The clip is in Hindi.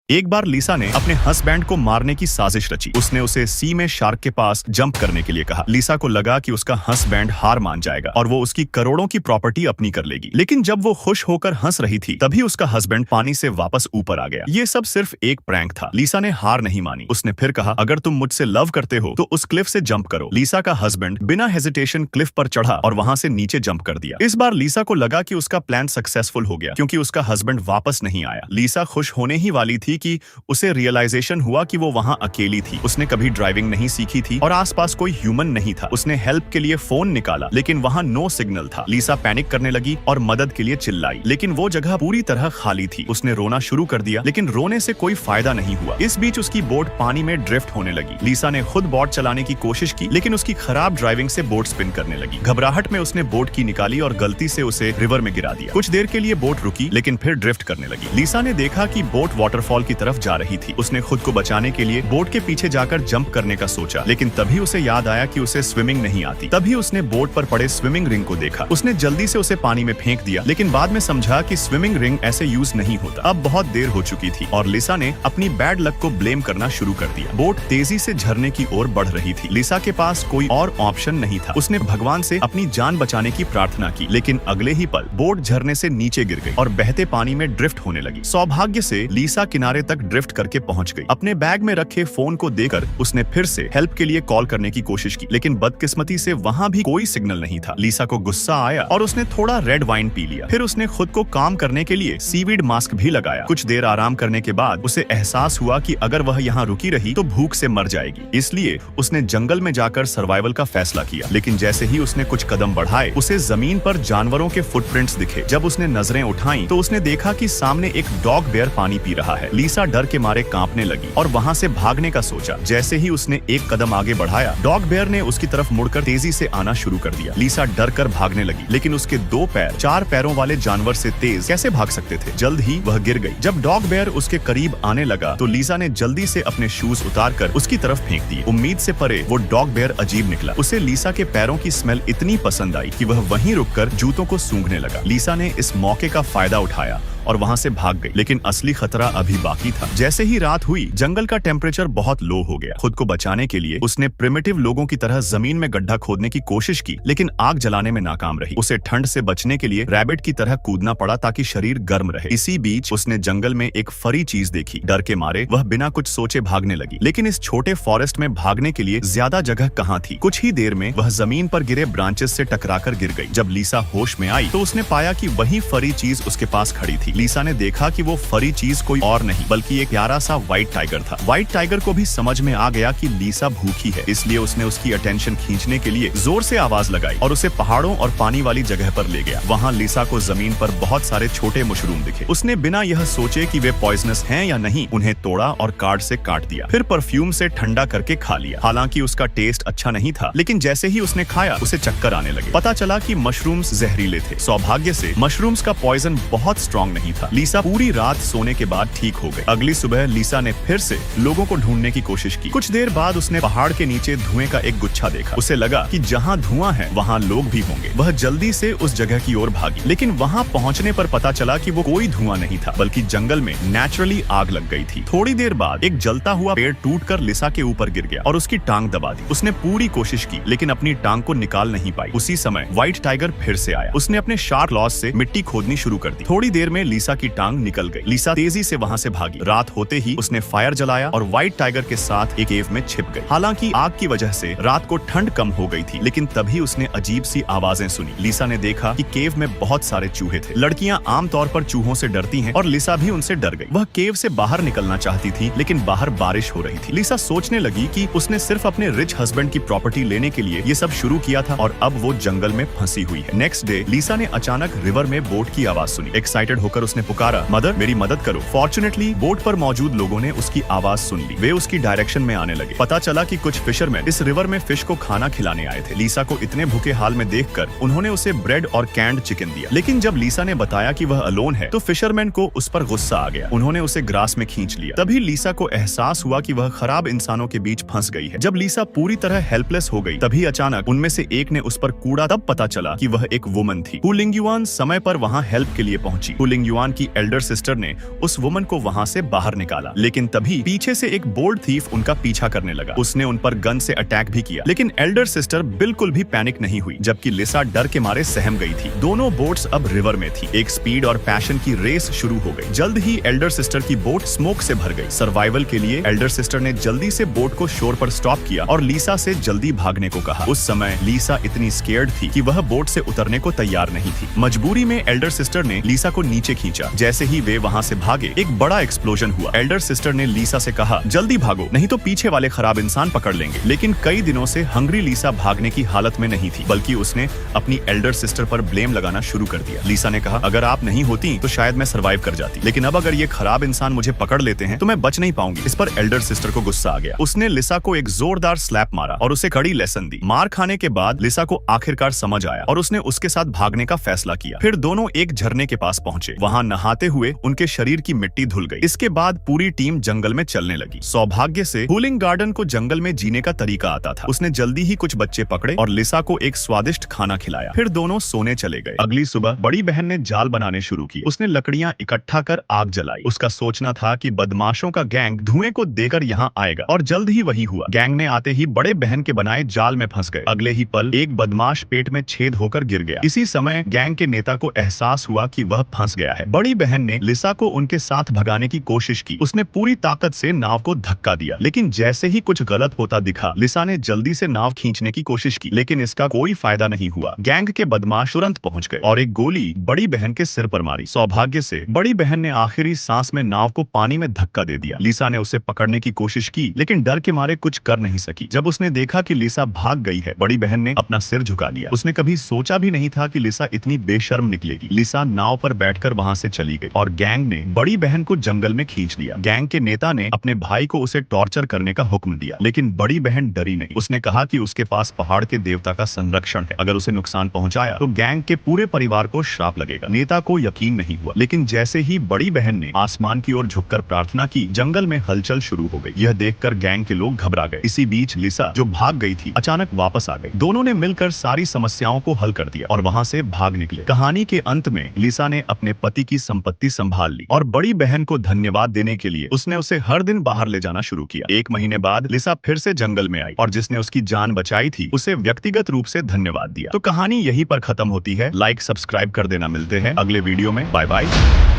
एक बार लीसा ने अपने हस्बैंड को मारने की साजिश रची। उसने उसे सी में शार्क के पास जंप करने के लिए कहा। लीसा को लगा कि उसका हस्बैंड हार मान जाएगा और वो उसकी करोड़ों की प्रॉपर्टी अपनी कर लेगी। लेकिन जब वो खुश होकर हंस रही थी तभी उसका हस्बैंड पानी से वापस ऊपर आ गया। ये सब सिर्फ एक प्रैंक था। लीसा ने हार नहीं मानी। उसने फिर कहा, अगर तुम मुझसे लव करते हो तो उस क्लिफ से जंप करो। लीसा का हस्बैंड बिना हेजिटेशन क्लिफ पर चढ़ा और वहां से नीचे जंप कर दिया। इस बार लीसा को लगा कि उसका प्लान सक्सेसफुल हो गया क्योंकि उसका हस्बैंड वापस नहीं आया। लीसा खुश होने ही वाली थी कि उसे रियलाइजेशन हुआ कि वो वहां अकेली थी। उसने कभी ड्राइविंग नहीं सीखी थी और आसपास कोई ह्यूमन नहीं था। उसने हेल्प के लिए फोन निकाला लेकिन वहां नो सिग्नल था। लीसा पैनिक करने लगी और मदद के लिए चिल्लाई, लेकिन वो जगह पूरी तरह खाली थी। उसने रोना शुरू कर दिया लेकिन रोने से कोई फायदा नहीं हुआ। इस बीच उसकी बोट पानी में ड्रिफ्ट होने लगी। लीसा ने खुद बोट चलाने की कोशिश की लेकिन उसकी खराब ड्राइविंग से बोट स्पिन करने लगी। घबराहट में उसने बोट की निकाली और गलती से उसे रिवर में गिरा दिया। कुछ देर के लिए बोट रुकी लेकिन फिर ड्रिफ्ट करने लगी। लीसा ने देखा कि बोट वाटरफॉल की तरफ जा रही थी। उसने खुद को बचाने के लिए बोट के पीछे जाकर जंप करने का सोचा लेकिन तभी उसे याद आया कि उसे स्विमिंग नहीं आती। तभी उसने बोट पर पड़े स्विमिंग रिंग को देखा। उसने जल्दी से उसे पानी में फेंक दिया लेकिन बाद में समझा कि स्विमिंग रिंग ऐसे यूज नहीं होता। अब बहुत देर हो चुकी थी और लीसा ने अपनी बैड लक को ब्लेम करना शुरू कर दिया। बोट तेजी से झरने की ओर बढ़ रही थी। लीसा के पास कोई और ऑप्शन नहीं था। उसने भगवान से अपनी जान बचाने की प्रार्थना की लेकिन अगले ही पल बोट झरने से नीचे गिर गई और बहते पानी में ड्रिफ्ट होने लगी। सौभाग्य से लीसा किनारे तक ड्रिफ्ट करके पहुंच गई। अपने बैग में रखे फोन को देकर उसने फिर से हेल्प के लिए कॉल करने की कोशिश की लेकिन बदकिस्मती से वहां भी कोई सिग्नल नहीं था। लीसा को गुस्सा आया और उसने थोड़ा रेड वाइन पी लिया। फिर उसने खुद को काम करने के लिए सीवीड मास्क भी लगाया। कुछ देर आराम करने के बाद उसे एहसास हुआ कि अगर वह यहाँ रुकी रही तो भूख से मर जाएगी। इसलिए उसने जंगल में जाकर सर्वाइवल का फैसला किया। लेकिन जैसे ही उसने कुछ कदम बढ़ाए उसे जमीन पर जानवरों के फुटप्रिंट्स दिखे। जब उसने नजरें उठाई तो उसने देखा कि सामने एक डॉग बेयर पानी पी रहा है। लीसा डर के मारे कांपने लगी और वहां से भागने का सोचा। जैसे ही उसने एक कदम आगे बढ़ाया डॉग बेयर ने उसकी तरफ मुड़कर तेजी से आना शुरू कर दिया। लीसा डर कर भागने लगी लेकिन उसके 2 पैर 4 पैरों वाले जानवर से तेज कैसे भाग सकते थे। जल्द ही वह गिर गई। जब डॉग बेयर उसके करीब आने लगा तो लीसा ने जल्दी से अपने शूज उतार कर उसकी तरफ फेंक दिए। उम्मीद से परे वो डॉग बेयर अजीब निकला। उसे लीसा के पैरों की स्मेल इतनी पसंद आई कि वह वहीं रुककर जूतों को सूंघने लगा। लीसा ने इस मौके का फायदा उठाया और वहां से भाग गई लेकिन असली खतरा अभी बाकी था। जैसे ही रात हुई जंगल का टेम्परेचर बहुत लो हो गया। खुद को बचाने के लिए उसने प्रिमिटिव लोगों की तरह जमीन में गड्ढा खोदने की कोशिश की लेकिन आग जलाने में नाकाम रही। उसे ठंड से बचने के लिए रैबिट की तरह कूदना पड़ा ताकि शरीर गर्म रहे। इसी बीच उसने जंगल में एक फरी चीज देखी। डर के मारे वह बिना कुछ सोचे भागने लगी लेकिन इस छोटे फॉरेस्ट में भागने के लिए ज्यादा जगह कहाँ थी। कुछ ही देर में वह जमीन पर गिरे ब्रांचेस से टकराकर गिर गई। जब लीसा होश में आई तो उसने पाया कि वही फरी चीज उसके पास खड़ी थी। लीसा ने देखा कि वो फरी चीज कोई और नहीं बल्कि एक प्यारा सा व्हाइट टाइगर था। व्हाइट टाइगर को भी समझ में आ गया कि लीसा भूखी है, इसलिए उसने उसकी अटेंशन खींचने के लिए जोर से आवाज लगाई और उसे पहाड़ों और पानी वाली जगह पर ले गया। वहाँ लीसा को जमीन पर बहुत सारे छोटे मशरूम दिखे। उसने बिना यह सोचे कि वे पॉइजनस हैं या नहीं उन्हें तोड़ा और कार्ड से काट दिया। फिर परफ्यूम से ठंडा करके खा लिया। हालांकि उसका टेस्ट अच्छा नहीं था लेकिन जैसे ही उसने खाया उसे चक्कर आने लगे। पता चला कि मशरूम्स जहरीले थे। सौभाग्य से मशरूम्स का पॉइजन बहुत स्ट्रॉन्ग नहीं था। लीसा पूरी रात सोने के बाद ठीक हो गई। अगली सुबह लीसा ने फिर से लोगों को ढूंढने की कोशिश की। कुछ देर बाद उसने पहाड़ के नीचे धुएं का एक गुच्छा देखा। उसे लगा कि जहाँ धुआं है वहाँ लोग भी होंगे। वह जल्दी से उस जगह की ओर भागी लेकिन वहाँ पहुँचने पर पता चला कि वो कोई धुआं नहीं था बल्कि जंगल में नेचुरली आग लग गई थी। थोड़ी देर बाद एक जलता हुआ पेड़ टूटकर लीसा के ऊपर गिर गया और उसकी टांग दबा दी। उसने पूरी कोशिश की लेकिन अपनी टांग को निकाल नहीं पाई। उसी समय व्हाइट टाइगर फिर से आया। उसने अपने शार्प क्लॉस से मिट्टी खोदनी शुरू कर दी। थोड़ी देर में लीसा की टांग निकल गई। लीसा तेजी से वहां से भागी। रात होते ही उसने फायर जलाया और व्हाइट टाइगर के साथ एक केव में छिप गई। हालांकि आग की वजह से रात को ठंड कम हो गई थी लेकिन तभी उसने अजीब सी आवाजें सुनी। लीसा ने देखा कि केव में बहुत सारे चूहे थे। लड़कियां आमतौर पर चूहों से डरती हैं और लीसा भी उनसे डर गई। वह केव से बाहर निकलना चाहती थी लेकिन बाहर बारिश हो रही थी। लीसा सोचने लगी कि उसने सिर्फ अपने रिच हस्बैंड की प्रॉपर्टी लेने के लिए ये सब शुरू किया था और अब वो जंगल में फंसी हुई है। नेक्स्ट डे लीसा ने अचानक रिवर में बोट की आवाज सुनी। एक्साइटेड होकर उसने पुकारा, मदर मेरी मदद करो। फॉर्चुनेटली बोट पर मौजूद लोगों ने उसकी आवाज सुन ली। वे उसकी डायरेक्शन में आने लगे। पता चला कि कुछ फिशरमैन इस रिवर में फिश को खाना खिलाने आए थे। लीसा को इतने भूखे हाल में देखकर उन्होंने उसे ब्रेड और कैंड चिकन दिया। लेकिन जब लीसा ने बताया कि वह अलोन है तो फिशरमैन को उस पर गुस्सा आ गया। उन्होंने उसे ग्रास में खींच लिया। तभी लीसा को एहसास हुआ कि वह खराब इंसानों के बीच फंस गई है। जब लीसा पूरी तरह हेल्पलेस हो गई तभी अचानक उनमें से एक ने उस पर कूड़ा। तब पता चला कि वह एक वुमन थी। हू लिंगयुआन समय पर वहाँ हेल्प के लिए पहुंची। हू लिंगयुआन युआन की एल्डर सिस्टर ने उस वुमन को वहां से बाहर निकाला, लेकिन तभी पीछे से एक बोल्ड थीफ उनका पीछा करने लगा। उसने उन पर गन से अटैक भी किया, लेकिन एल्डर सिस्टर बिल्कुल भी पैनिक नहीं हुई, जबकि लिसा डर के मारे सहम गई थी। दोनों बोट्स अब रिवर में थी। एक स्पीड और पैशन की रेस शुरू हो गई। जल्द ही एल्डर सिस्टर की बोट स्मोक से भर गई। सर्वाइवल के लिए एल्डर सिस्टर ने जल्दी से बोट को शोर पर स्टॉप किया और लिसा से जल्दी भागने को कहा। उस समय लिसा इतनी स्केर्ड थी कि वह बोट से उतरने को तैयार नहीं थी। मजबूरी में एल्डर सिस्टर ने लिसा को नीचे खींचा। जैसे ही वे वहां से भागे, एक बड़ा एक्सप्लोजन हुआ। एल्डर सिस्टर ने लिसा से कहा, जल्दी भागो, नहीं तो पीछे वाले खराब इंसान पकड़ लेंगे। लेकिन कई दिनों से हंग्री लिसा भागने की हालत में नहीं थी, बल्कि उसने अपनी एल्डर सिस्टर पर ब्लेम लगाना शुरू कर दिया। लिसा ने कहा, अगर आप नहीं होती तो शायद मैं सर्वाइव कर जाती, लेकिन अब अगर ये खराब इंसान मुझे पकड़ लेते हैं तो मैं बच नहीं पाऊंगी। इस पर एल्डर सिस्टर को गुस्सा आ गया। उसने लिसा को एक जोरदार स्लैप मारा और उसे कड़ी लेसन दी। मार खाने के बाद लिसा को आखिरकार समझ आया और उसने उसके साथ भागने का फैसला किया। फिर दोनों एक झरने के पास पहुंचे। वहां नहाते हुए उनके शरीर की मिट्टी धुल गई। इसके बाद पूरी टीम जंगल में चलने लगी। सौभाग्य से कूलिंग गार्डन को जंगल में जीने का तरीका आता था। उसने जल्दी ही कुछ बच्चे पकड़े और लिसा को एक स्वादिष्ट खाना खिलाया। फिर दोनों सोने चले गए। अगली सुबह बड़ी बहन ने जाल बनाने शुरू किए। उसने लकड़ियां इकट्ठा कर आग जलाई। उसका सोचना था कि बदमाशों का गैंग धुएं को देकर यहाँ आएगा, और जल्द ही वही हुआ। गैंग ने आते ही बड़े बहन के बनाए जाल में फंस गए। अगले ही पल एक बदमाश पेट में छेद होकर गिर गया। इसी समय गैंग के नेता को एहसास हुआ कि वह फंस गया है। बड़ी बहन ने लिसा को उनके साथ भगाने की कोशिश की। उसने पूरी ताकत से नाव को धक्का दिया, लेकिन जैसे ही कुछ गलत होता दिखा, लिसा ने जल्दी से नाव खींचने की कोशिश की, लेकिन इसका कोई फायदा नहीं हुआ। गैंग के बदमाश तुरंत पहुंच गए और एक गोली बड़ी बहन के सिर पर मारी। सौभाग्य से बड़ी बहन ने आखिरी सांस में नाव को पानी में धक्का दे दिया। लिसा ने उसे पकड़ने की कोशिश की, लेकिन डर के मारे कुछ कर नहीं सकी। जब उसने देखा कि लिसा भाग गई है, बड़ी बहन ने अपना सिर झुका लिया। उसने कभी सोचा भी नहीं था कि लिसा इतनी बेशर्म निकलेगी। लिसा नाव पर बैठकर वहां से चली गई और गैंग ने बड़ी बहन को जंगल में खींच लिया। गैंग के नेता ने अपने भाई को उसे टॉर्चर करने का हुक्म दिया, लेकिन बड़ी बहन डरी नहीं। उसने कहा कि उसके पास पहाड़ के देवता का संरक्षण है। अगर उसे नुकसान पहुंचाया तो गैंग के पूरे परिवार को श्राप लगेगा। नेता को यकीन नहीं हुआ, लेकिन जैसे ही बड़ी बहन ने आसमान की ओर झुककर प्रार्थना की, जंगल में हलचल शुरू हो गई। यह देखकर गैंग के लोग घबरा गए। इसी बीच लिसा, जो भाग गई थी, अचानक वापस आ गई। दोनों ने मिलकर सारी समस्याओं को हल कर दिया और वहां से भाग निकले। कहानी के अंत में लिसा ने अपने पति की संपत्ति संभाल ली और बड़ी बहन को धन्यवाद देने के लिए उसने उसे हर दिन बाहर ले जाना शुरू किया। 1 महीने बाद लिसा फिर से जंगल में आई और जिसने उसकी जान बचाई थी उसे व्यक्तिगत रूप से धन्यवाद दिया। तो कहानी यहीं पर खत्म होती है। लाइक सब्सक्राइब कर देना। मिलते हैं अगले वीडियो में। Bye bye.